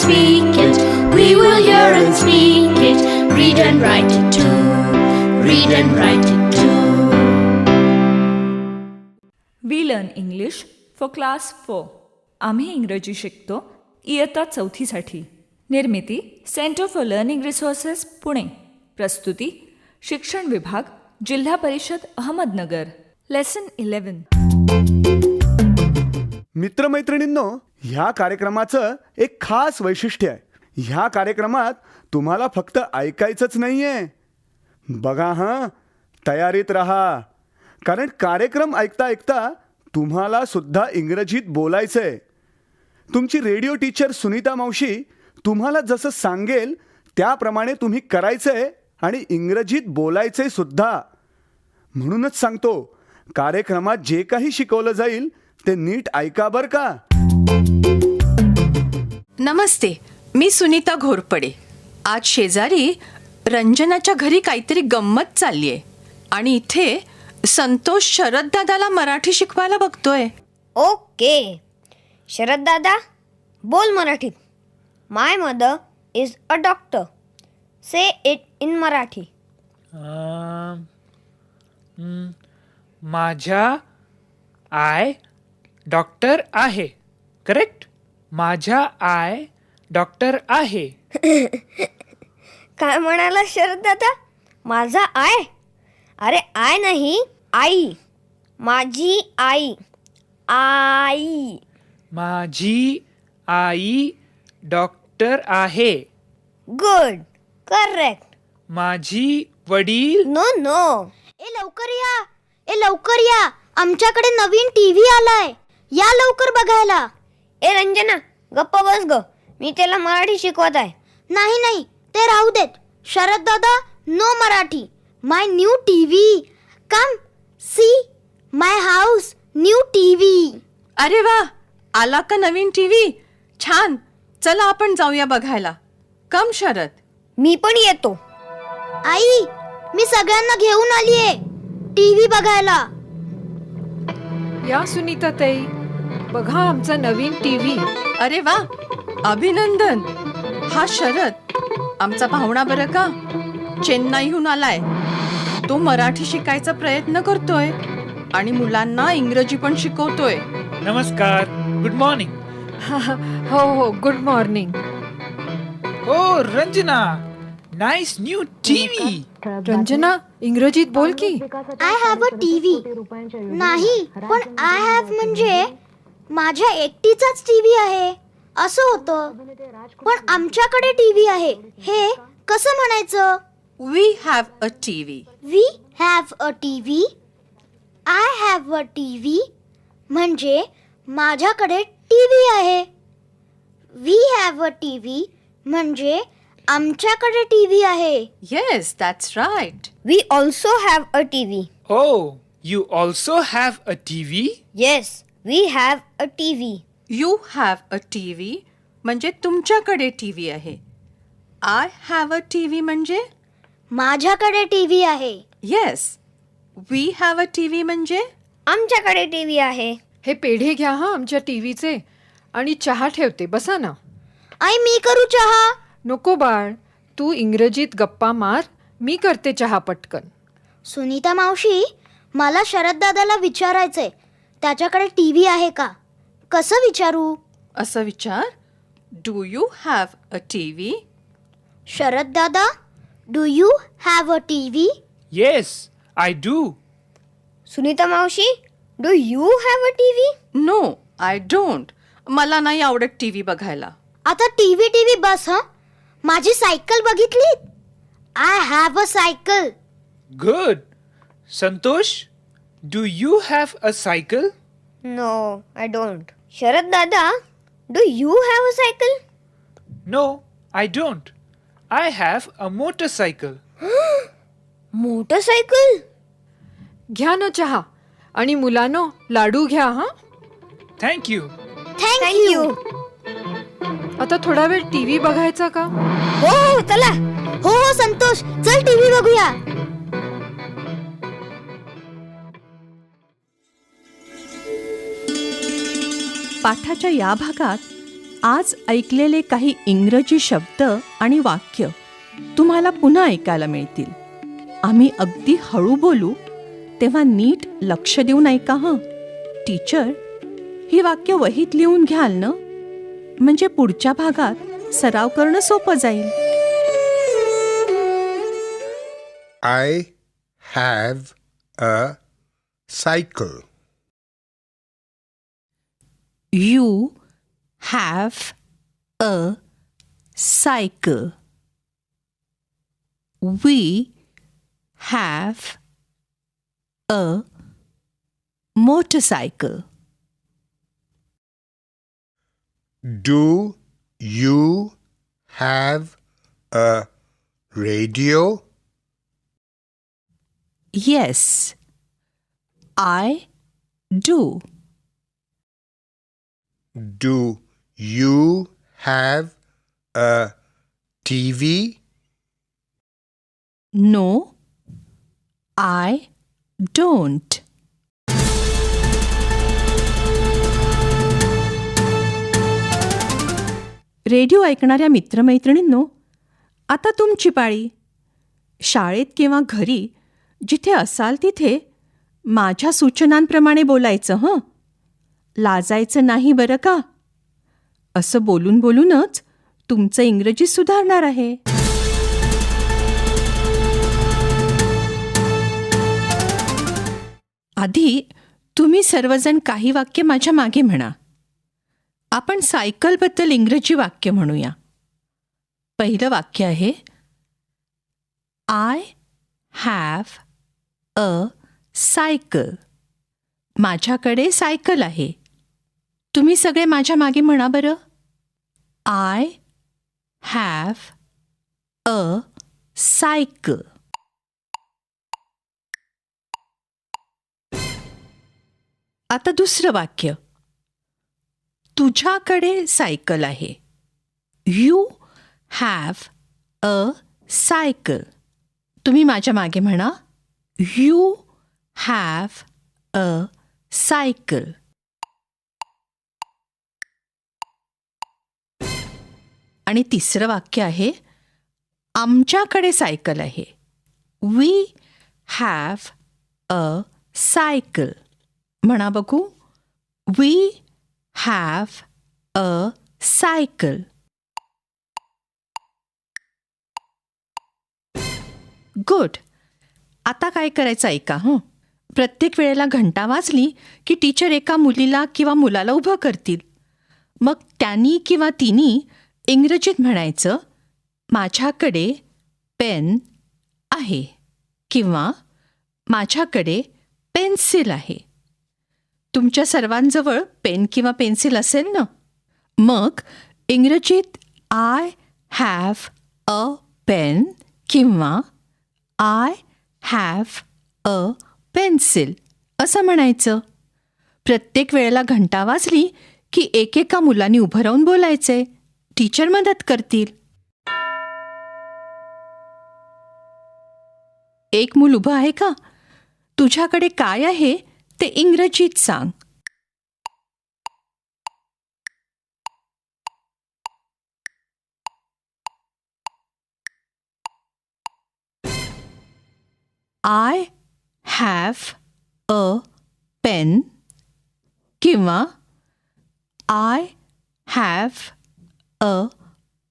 speak it. We will hear and speak it. Read and write it too. Read and write it too. We learn English for class 4. आम्ही इंग्रजी शिकतो इयत्ता 4साठी. निर्मिती centre for learning resources Pune. प्रस्तुती शिक्षण विभाग, जिल्हा परिषद अहमदनगर. लेसन 11. मित्रमैत्रिणींनो, ह्या कार्यक्रमाचं एक खास वैशिष्ट्य आहे. ह्या कार्यक्रमात तुम्हाला फक्त ऐकायचंच नाहीये. बघा हां, तयारीत राहा, कारण कार्यक्रम ऐकता ऐकता तुम्हाला सुद्धा इंग्रजीत बोलायचंय. तुमची रेडिओ टीचर सुनीता मावशी तुम्हाला जसं सांगेल त्याप्रमाणे तुम्ही करायचंय आणि इंग्रजीत बोलायचंय सुद्धा. म्हणूनच सांगतो, कार्यक्रमात जे काही शिकवलं जाईल ते नीट ऐका बरं का. नमस्ते, मी सुनीता घोरपडे. आज शेजारी रंजनाच्या घरी काहीतरी गंमत चालली आहे आणि इथे संतोष शरद दादाला मराठी शिकवायला बघतोय. ओके शरद दादा, बोल मराठीत. My mother is a doctor. Say it in Marathi. माझ्या आय डॉक्टर आहे. करेक्ट. माझ्या आय डॉक्टर आहे. काय म्हणाला शरद दादा? माझा आय? अरे आय नाही, आई. माझी आई. आई. माझी आई डॉक्टर आहे. Good, correct. माझी वडील. No no. ए लवकर या, ए लवकर या, आमच्याकडे नवीन टीव्ही आलाय. या लवकर बघायला. ए रंजना, गप्प बस ग, मी त्याला मराठी शिकवत आहे. नाही नाही, ते राहू देत. शरद दादा, no Marathi. My new TV. Come see my house, new TV. अरे वा, आला का नवीन टीव्ही? छान, चला आपण जाऊया बघायला. कम शरद. मी पण येतो. आई, मी सगळ्यांना घेऊन आलीये टीव्ही बघायला. या सुनीता ताई, बघा आमचा नवीन टीव्ही. अरे वा, अभिनंदन. हा शरद आमचा पाहुणा बरं का, चेन्नईहून आलाय. तो मराठी शिकायचा प्रयत्न करतोय आणि मुलांना इंग्रजी पण शिकवतोय. नमस्कार. Good morning. हो हो, गुड मॉर्निंग. ओ Ranjana, nice new TV. Ranjana, इंग्रजीत बोल की. I have a TV. नाही, पण आय हॅव म्हणजे माझ्या एकटीचाच टीव्ही आहे असं होतं. पण आमच्याकडे टीव्ही आहे हे कसं म्हणायचं? We have a TV. We have a TV. I have a TV म्हणजे माझ्याकडे टीव्ही आहे. वी हॅव अ टीव्ही म्हणजे आमच्याकडे टीव्ही आहे. Yes, that's right. We also have a TV. Oh, you also have a TV. Yes, we have a TV. You have a TV म्हणजे तुमच्याकडे TV आहे. I have a TV म्हणजे माझ्याकडे TV आहे. Yes, we have a TV म्हणजे आमच्याकडे TV आहे. हे पेढे घ्या हा आमच्या टीव्हीचे आणि चहा ठेवते, बसा ना. आई, मी करू चहा? नको बाळ, तू इंग्रजीत गप्पा मार, मी करते चहा पटकन. सुनीता मावशी, मला शरद दादाला विचारायचंय, त्याच्याकडे टीव्ही आहे का? कसं विचारू? असं विचार. Do you have a TV? Sharad दादा, do you have a TV? Yes, I do. Sunita मावशी, do you have a TV? No, I don't. मला नाही आवडत टीव्ही बघायला. आता टीव्ही बस. हं, माझी सायकल बघितली? I have a cycle. Good. Santosh, do you have a cycle? No, I don't. Sharad दादा, do you have a cycle? No, I don't. I have a motorcycle. Motorcycle? घ्या ना चहा आणि मुलांनो लाडू घ्या हा. Thank you. थँक्यू. आता थोडा वेळ टीव्ही बघायचा का? हो हो, चला. हो हो संतोष, चल टीव्ही बघूया. पाठाच्या या भागात आज ऐकलेले काही इंग्रजी शब्द आणि वाक्य तुम्हाला पुन्हा ऐकायला मिळतील. आम्ही अगदी हळू बोलू तेव्हा नीट लक्ष देऊन ऐका हं. टीचर, ही वाक्य वहीत लिहून घ्याल ना, म्हणजे पुढच्या भागात सराव करणं सोपं जाईल. I have a cycle. You have a cycle. We have a motorcycle. Do you have a radio? Yes, I do. Do you have a TV? No, I don't. Radio ऐकणाऱ्या मित्रमैत्रिणींनो, आता तुमची पाळी. शाळेत किंवा घरी जिथे असाल तिथे माझ्या सूचनांप्रमाणे बोलायचं हं. लाजायचं नाही बरं का. असं बोलून बोलूनच तुमचं इंग्रजी सुधारणार आहे. आधी तुम्ही सर्वजण काही वाक्य माझ्या मागे म्हणा. आपण सायकलबद्दल इंग्रजी वाक्य म्हणूया. पहिलं वाक्य आहे, आय हॅव अ सायकल. माझ्याकडे सायकल आहे. तुम्ही सगळे माझ्या मागे म्हणा बरं. I have a cycle. आता दुसरं वाक्य, तुझ्याकडे सायकल आहे. You have a cycle. तुम्ही माझ्या मागे म्हणा. You have a cycle. आणि तिसरं वाक्य आहे, आमच्याकडे सायकल आहे. We have a cycle. म्हणा बघू. We have a cycle. Good. आता काय करायचं ऐका हं. प्रत्येक वेळेला घंटा वाजली की टीचर एका मुलीला किंवा मुलाला उभं करतील. मग त्यांनी किंवा तिनी इंग्रजीत म्हणायचं, माझ्याकडे पेन आहे किंवा माझ्याकडे पेन्सिल आहे. तुमच्या सर्वांजवळ पेन किंवा पेन्सिल असेल ना. मग इंग्रजीत आय हॅव अ पेन किंवा आय हॅव अ पेन्सिल असं म्हणायचं. प्रत्येक वेळेला घंटा वाजली की एकेका मुलांनी उभं राहून बोलायचे. टीचर मदत करतील. एक मूल उभं आहे का? तुझ्याकडे काय आहे ते इंग्रजीत सांग. आय हॅव अ पेन किंवा आय हॅव अ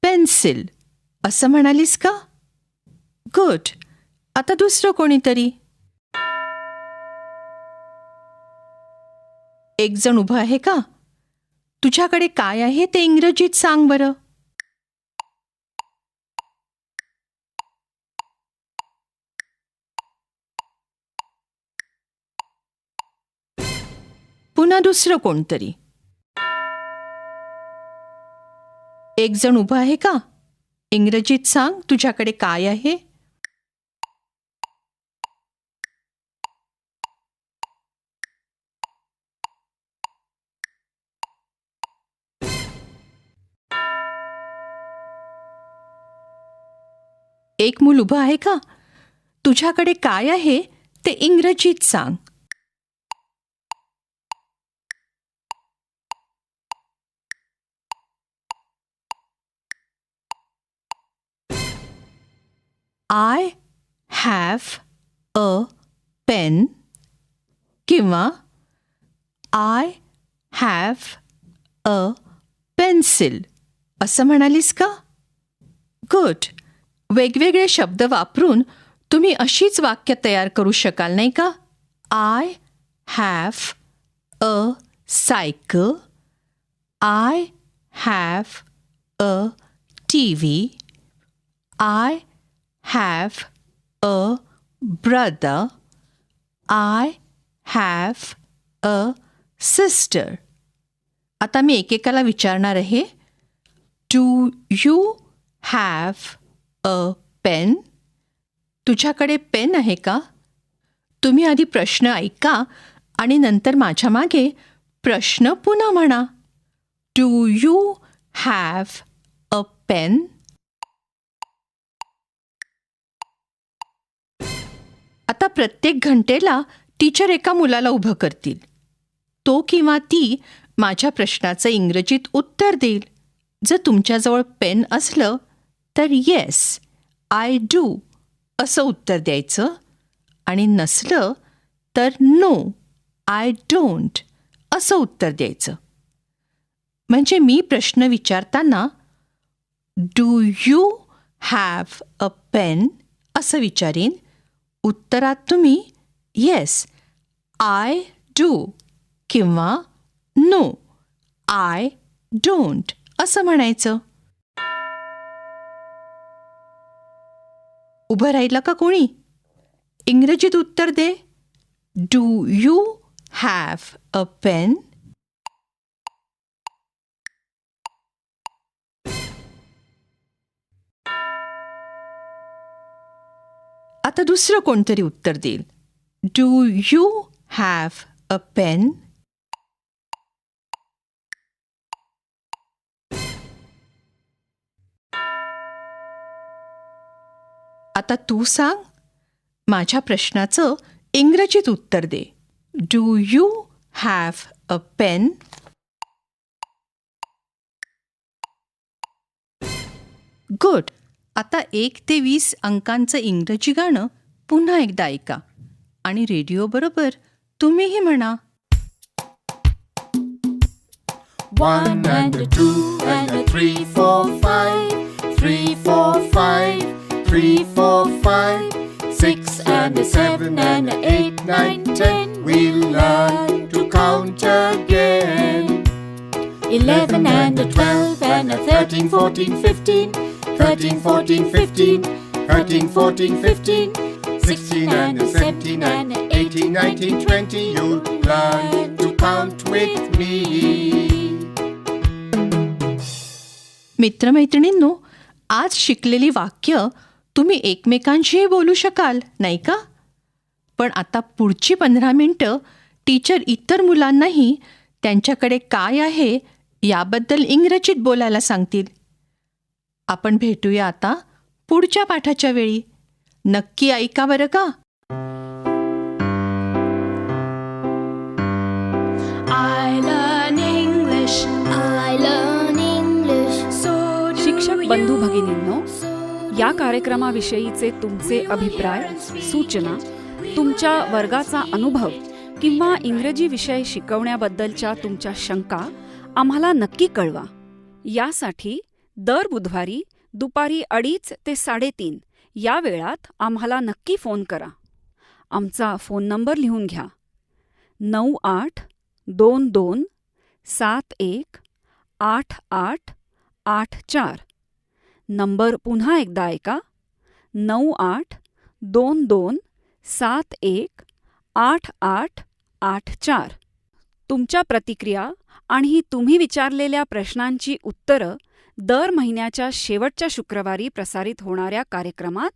पेन्सिल असं म्हणालीस का? गुड. आता दुसरं कोणीतरी. एक जण उभं आहे का? तुझ्याकडे काय आहे ते इंग्रजीत सांग बरं. पुन्हा दुसरं कोणतरी. एक जण उभं आहे का? इंग्रजीत सांग तुझ्याकडे काय आहे. एक मूल उभं आहे का? तुझ्याकडे काय आहे ते इंग्रजीत सांग. आय हॅव अ पेन किंवा आय हॅव अ पेन्सिल असं म्हणालीस का? गुड. वेगवेगळे शब्द वापरून तुम्ही अशीच वाक्य तयार करू शकाल नाही का? I have a cycle, I have a TV, I have a brother, I have a sister. आता मी एकेकाला विचारणार आहे. Do you have a pen? तुझ्याकडे पेन आहे का? तुम्ही आधी प्रश्न ऐका आणि नंतर माझ्या मागे प्रश्न पुन्हा म्हणा. Do you have a pen? आता प्रत्येक घंटेला टीचर एका मुलाला उभं करतील. तो किंवा ती माझ्या प्रश्नाचं इंग्रजीत उत्तर देईल. जर तुमच्याजवळ पेन असलं तर येस, आय डू असं उत्तर द्यायचं आणि नसलं तर नो, आय डोंट असं उत्तर द्यायचं. म्हणजे मी प्रश्न विचारताना do you have a pen असं विचारीन. उत्तरात तुम्ही येस, आय डू किंवा नो, आय डोंट असं म्हणायचं. उभं राहिलं का कोणी? इंग्रजीत उत्तर दे. Do you have a pen? आता दुसरं कोणतरी उत्तर देईल. Do you have a pen? आता तू सांग. माझ्या प्रश्नाचं इंग्रजीत उत्तर दे. Do you have a pen? Good. आता 1 ते 20 अंकांचं इंग्रजी गाणं पुन्हा एकदा ऐका आणि रेडिओबरोबर तुम्हीही म्हणा. 1 and a 2 and a 3, 4, 5. 3, 4, 5. 3, 4, 5. 6 and a 7 and a 8, 9, 10. We'll learn to count again. 11 and a 12 and a 13, 14, 15. 13, 14, 15. 13, 14, 15. 16 and a 17 and a 18, 19, 20. You'll learn to count with me. मित्रमैत्रिणींनो, आज शिकलेली वाक्य तुम्ही एकमेकांशीही बोलू शकाल नाही का? पण आता पुढची 15 मिनिटं टीचर इतर मुलांनाही त्यांच्याकडे काय आहे याबद्दल इंग्रजीत बोलायला सांगतील. आपण भेटूया आता पुढच्या पाठाच्या वेळी. नक्की ऐका बरं का. I learn English. I learn English. So do शिक्षक you. बंधू भगिनींनो, या कार्यक्रमाविषयीचे तुमचे अभिप्राय, सूचना, तुमच्या वर्गाचा अनुभव किंवा इंग्रजी विषय शिकवण्याबद्दलच्या तुमच्या शंका आम्हाला नक्की कळवा. यासाठी दर बुधवारी दुपारी 2:30 ते 3:30 या वेळात आम्हाला नक्की फोन करा. आमचा फोन नंबर लिहून घ्या. 9822718884. नंबर पुन्हा एकदा ऐका. 9822718884. तुमच्या प्रतिक्रिया आणि तुम्ही विचारलेल्या प्रश्नांची उत्तरं दर महिन्याच्या शेवटच्या शुक्रवारी प्रसारित होणाऱ्या कार्यक्रमात